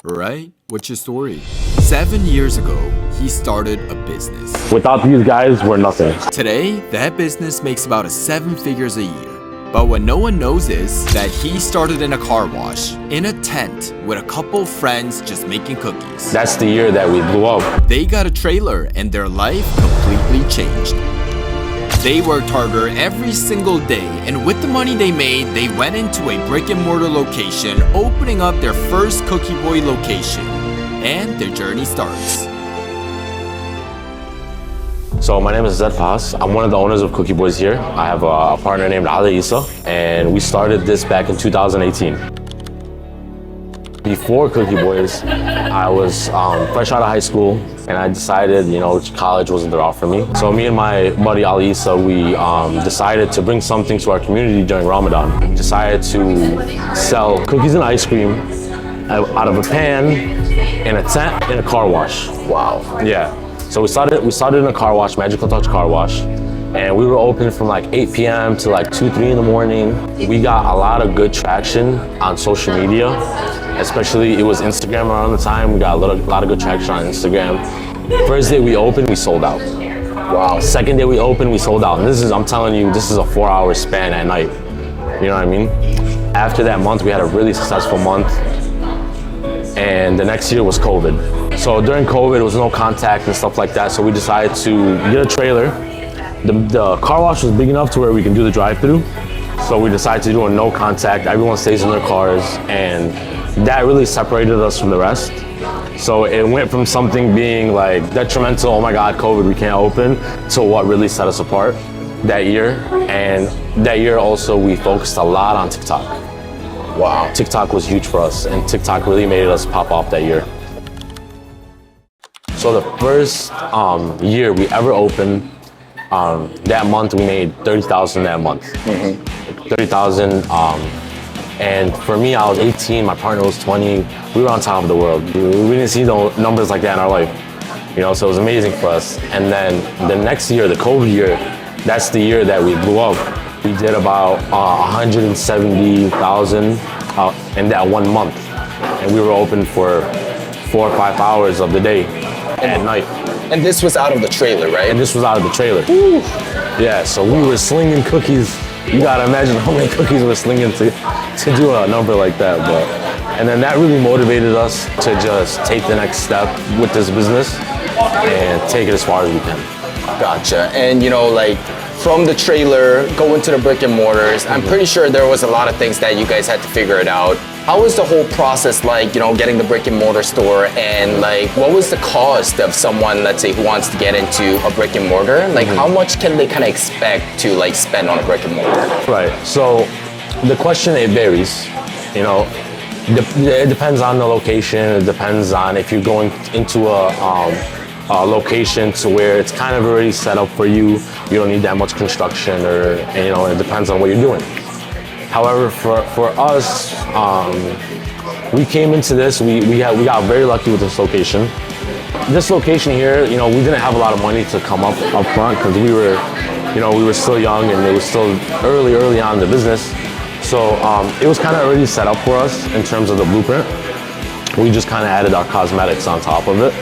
Right? What's your story? 7 years ago, he started a business. Without these guys, we're nothing. Today, that business makes about 7 figures a year. But what no one knows is that he started in a car wash, in a tent, with a couple friends just making cookies. That's the year that we blew up. They got a trailer and their life completely changed. They worked harder every single day, and with the money they made, they went into a brick and mortar location, opening up their first Cookie Boy location. And their journey starts. So my name is Zed Fahs. I'm one of the owners of Cookie Boys here. I have a partner named Ali Issa, and we started this back in 2018. Before Cookie Boys, I was fresh out of high school, and I decided, college wasn't the route for me. So me and my buddy Ali Issa, we decided to bring something to our community during Ramadan. We decided to sell cookies and ice cream out of a pan, in a tent, in a car wash. Wow. Yeah. So we started in a car wash, Magical Touch Car Wash, and we were open from like 8 p.m. to like 2, 3 in the morning. We got a lot of good traction on social media, especially it was Instagram around the time. We got a lot of good traction on Instagram. First day we opened, we sold out. Wow. Second day we opened, we sold out. And I'm telling you, this is a 4-hour span at night. You know what I mean? After that month, we had a really successful month. And the next year was COVID. So during COVID, there was no contact and stuff like that. So we decided to get a trailer. The car wash was big enough to where we can do the drive-through. So we decided to do a no contact. Everyone stays in their cars, and that really separated us from the rest. So it went from something being like detrimental, oh my God, COVID, we can't open, to what really set us apart that year. And that year also, we focused a lot on TikTok. Wow. TikTok was huge for us, and TikTok really made us pop off that year. So the first year we ever opened, that month we made $30,000 that month. Mm-hmm. 30,000. And for me, I was 18, my partner was 20. We were on top of the world. We didn't see no numbers like that in our life. So it was amazing for us. And then the next year, the COVID year, that's the year that we blew up. We did about 170,000 in that 1 month. And we were open for 4 or 5 hours of the day at night. And this was out of the trailer, right? And this was out of the trailer. Ooh. Yeah, so we were slinging cookies. You gotta imagine how many cookies we're slinging to do a number like that. And then that really motivated us to just take the next step with this business and take it as far as we can. Gotcha. And from the trailer, going to the brick and mortars, I'm pretty sure there was a lot of things that you guys had to figure it out. How was the whole process like, getting the brick and mortar store, and what was the cost of someone, let's say, who wants to get into a brick and mortar? How much can they kind of expect to spend on a brick and mortar? Right, so the question, it varies, it depends on the location, it depends on if you're going into a location to where it's kind of already set up for you. You don't need that much construction, or it depends on what you're doing. However, for us, we came into this. We got very lucky with this location. This location here, we didn't have a lot of money to come up front because we were still young, and it was still early on in the business. So it was kind of already set up for us in terms of the blueprint. We just kind of added our cosmetics on top of it.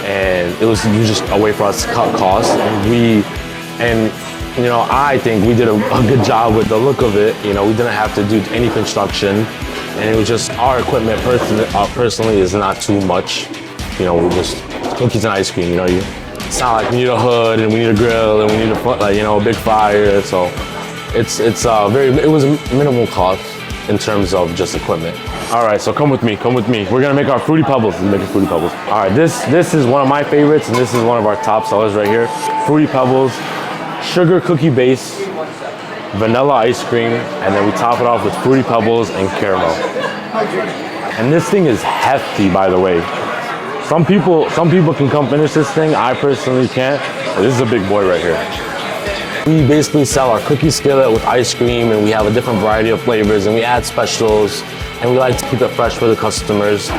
And it was just a way for us to cut costs. I think we did a good job with the look of it. We didn't have to do any construction, and it was just our equipment personally is not too much. We just cookies and ice cream. It's not like we need a hood and we need a grill and we need a big fire. So it was a minimal cost in terms of just equipment. All right, so come with me. We're gonna make our Fruity Pebbles. All right, this is one of my favorites, and this is one of our top sellers right here. Fruity Pebbles, sugar cookie base, vanilla ice cream, and then we top it off with Fruity Pebbles and caramel. And this thing is hefty, by the way. Some people can come finish this thing. I personally can't. But this is a big boy right here. We basically sell our cookie skillet with ice cream, and we have a different variety of flavors, and we add specials, and we like to keep it fresh for the customers.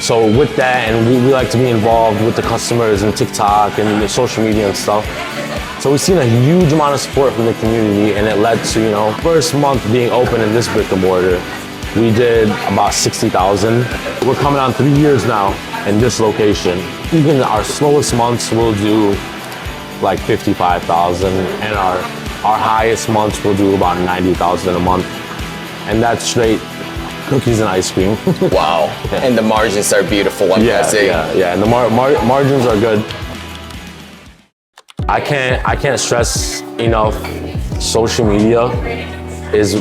So with that, and we like to be involved with the customers and TikTok and the social media and stuff. So we've seen a huge amount of support from the community, and it led to, first month being open in this brick and mortar, we did about 60,000. We're coming on 3 years now in this location. Even our slowest months will do like 55,000, and our highest months will do about 90,000 a month. And that's straight cookies and ice cream. Wow. And the margins are beautiful, I'm guessing. Yeah, and the margins are good. I can't stress enough, social media is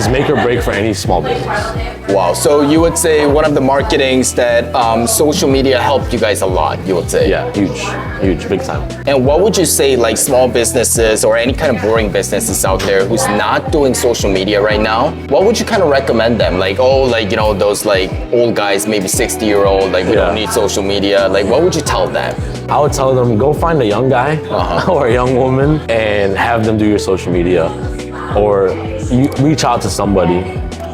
make or break for any small business. Wow. So you would say one of the marketings that social media helped you guys a lot, you would say? Yeah, huge, big time. And what would you say, like small businesses or any kind of boring businesses out there who's not doing social media right now, what would you kind of recommend them? Like, those like old guys, maybe 60-year-old, like we don't need social media. Like, what would you tell them? I would tell them, go find a young guy or a young woman and have them do your social media. Or you reach out to somebody,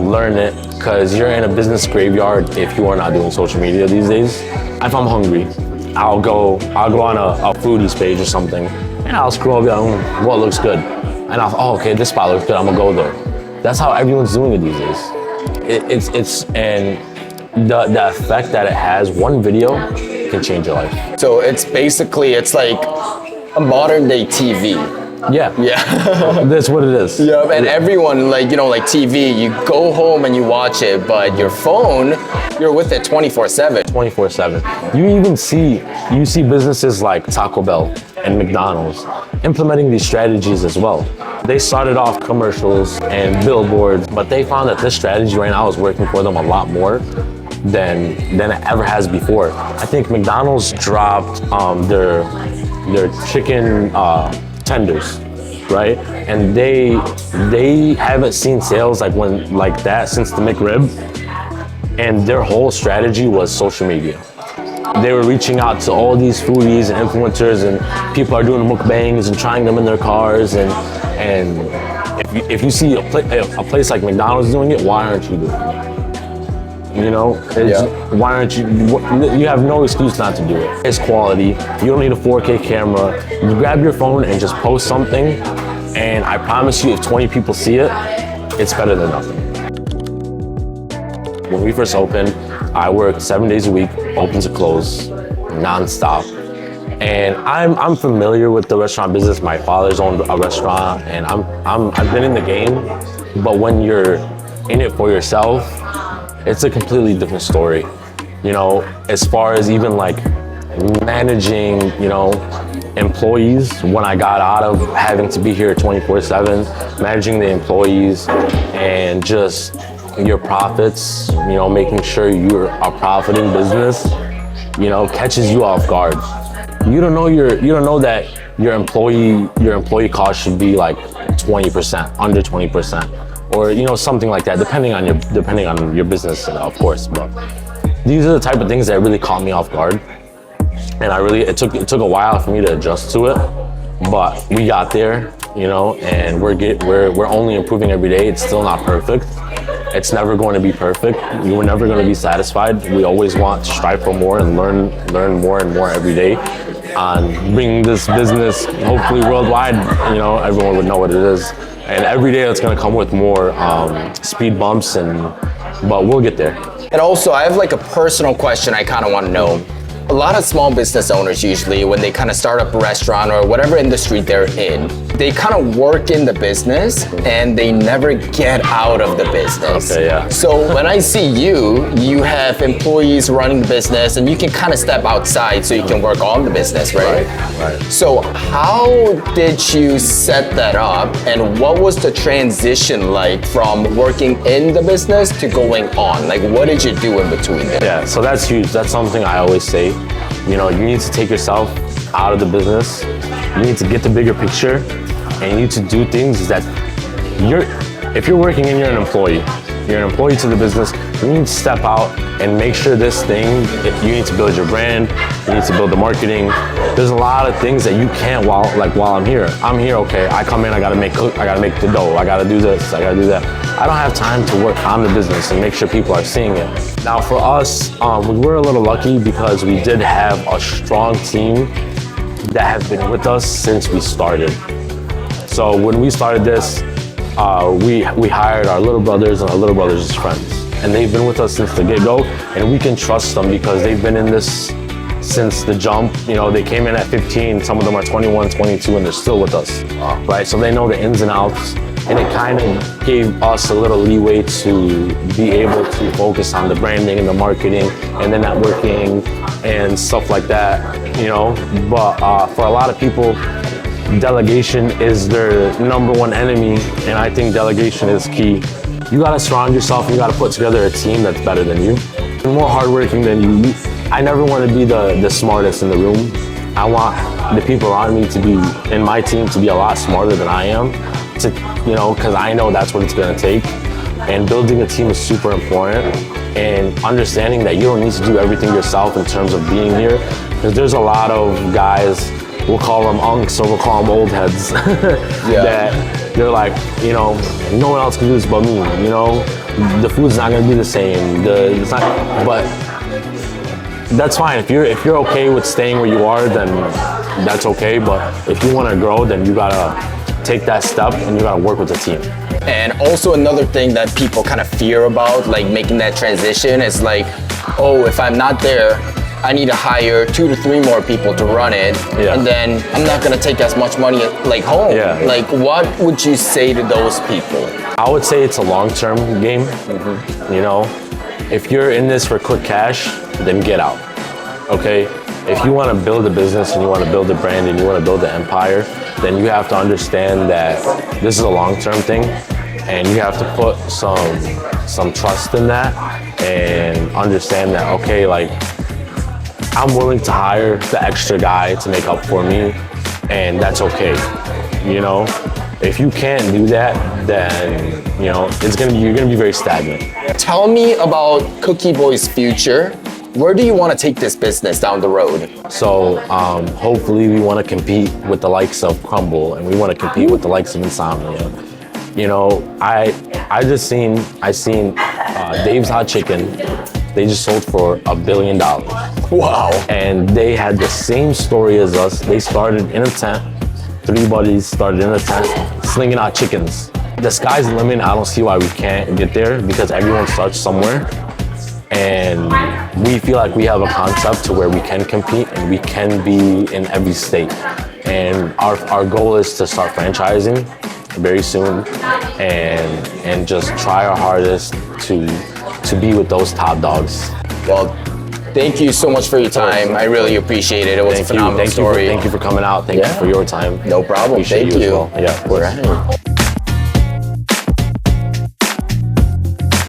learn it, because you're in a business graveyard if you are not doing social media these days. If I'm hungry, I'll go on a foodies page or something, and I'll scroll down what looks good. And okay, this spot looks good, I'm gonna go there. That's how everyone's doing it these days. And the effect that it has, one video can change your life. So it's like a modern day TV. Yeah. That's what it is. Yeah, and everyone, like TV, you go home and you watch it, but your phone, you're with it 24/7. 24/7. You see businesses like Taco Bell and McDonald's implementing these strategies as well. They started off commercials and billboards, but they found that this strategy right now is working for them a lot more than it ever has before. I think McDonald's dropped their chicken tenders, right? And they haven't seen sales like that since the McRib. And their whole strategy was social media. They were reaching out to all these foodies and influencers, and people are doing mukbangs and trying them in their cars. And if you see a place like McDonald's doing it, why aren't you doing it? Why aren't you? You have no excuse not to do it. It's quality. You don't need a 4K camera. You grab your phone and just post something, and I promise you, if 20 people see it, it's better than nothing. When we first opened, I worked 7 days a week, open to close, nonstop. And I'm familiar with the restaurant business. My father's owned a restaurant, and I've been in the game. But when you're in it for yourself, it's a completely different story. As far as even like managing, employees, when I got out of having to be here 24/7, managing the employees and just your profits, making sure you're a profiting business, catches you off guard. You don't know that your employee cost should be like 20%, under 20%. Or something like that, depending on your business, of course. But these are the type of things that really caught me off guard, and it took a while for me to adjust to it. But we got there, and we're only improving every day. It's still not perfect. It's never going to be perfect. We're never going to be satisfied. We always want to strive for more and learn more and more every day. On bringing this business hopefully worldwide, everyone would know what it is. And every day it's gonna come with more speed bumps, but we'll get there. And also, I have like a personal question I kind of want to know. A lot of small business owners usually, when they kind of start up a restaurant or whatever industry they're in, they kind of work in the business and they never get out of the business. Okay, yeah. So when I see you have employees running the business and you can kind of step outside so you can work on the business, right? Right. So how did you set that up, and what was the transition like from working in the business to going on? Like, what did you do in between there? Yeah, so that's huge. That's something I always say. You need to take yourself out of the business. You need to get the bigger picture, and you need to do things that if you're working and you're an employee to the business, you need to step out and make sure this thing, you need to build your brand, you need to build the marketing. There's a lot of things that you can't while I'm here. Okay, I come in, I gotta make the dough, I gotta do this, I gotta do that. I don't have time to work on the business and make sure people are seeing it. Now for us, we were a little lucky because we did have a strong team that has been with us since we started. So when we started this, we hired our little brothers and our little brothers' friends, and they've been with us since the get-go, and we can trust them because they've been in this since the jump. You know, they came in at 15, some of them are 21, 22, and they're still with us, right? So they know the ins and outs, and it kind of gave us a little leeway to be able to focus on the branding and the marketing and the networking and stuff like that, you know? But for a lot of people, delegation is their number one enemy, and I think delegation is key. You gotta surround yourself, you gotta put together a team that's better than you, more hardworking than you. I never want to be the smartest in the room. I want the people around me to be, in my team, to be a lot smarter than I am, to, you know, because I know that's what it's gonna take. And building a team is super important, and understanding that you don't need to do everything yourself in terms of being here, because there's a lot of guys, we'll call them unks or we'll call them old heads, that they're like, you know, no one else can do this but me, you know, the food's not gonna be the same, it's not, but that's fine. If you're okay with staying where you are, then that's okay, but if you wanna grow, then you gotta take that step and you gotta work with the team. And also another thing that people kind of fear about, like making that transition, is like, oh, if I'm not there, I need to hire 2 to 3 more people to run it, and then I'm not gonna take as much money like home. Like, what would you say to those people? I would say it's a long-term game. You know, if you're in this for quick cash, then get out. Okay. If you want to build a business and you want to build a brand and you want to build an empire, then you have to understand that this is a long-term thing, and you have to put some trust in that and understand that, okay, like, I'm willing to hire the extra guy to make up for me, and that's okay. You know, if you can't do that, then, you know, you're gonna be very stagnant. Tell me about Cookie Boy's future. Where do you want to take this business down the road? So hopefully we want to compete with the likes of Crumble, and we want to compete with the likes of Insomnia. You know, I seen Dave's Hot Chicken. They just sold for $1 billion. Wow. And they had the same story as us. They started in a tent. 3 buddies started in a tent, slinging out chickens. The sky's the limit. I don't see why we can't get there, because everyone starts somewhere. And we feel like we have a concept to where we can compete and we can be in every state. And our goal is to start franchising very soon, and just try our hardest to be with those top dogs. Well, thank you so much for your time. I really appreciate it. It was a phenomenal story. Thank you for coming out. Thank you for your time. No problem. Appreciate Thank you. as well. Yeah, of course. Right.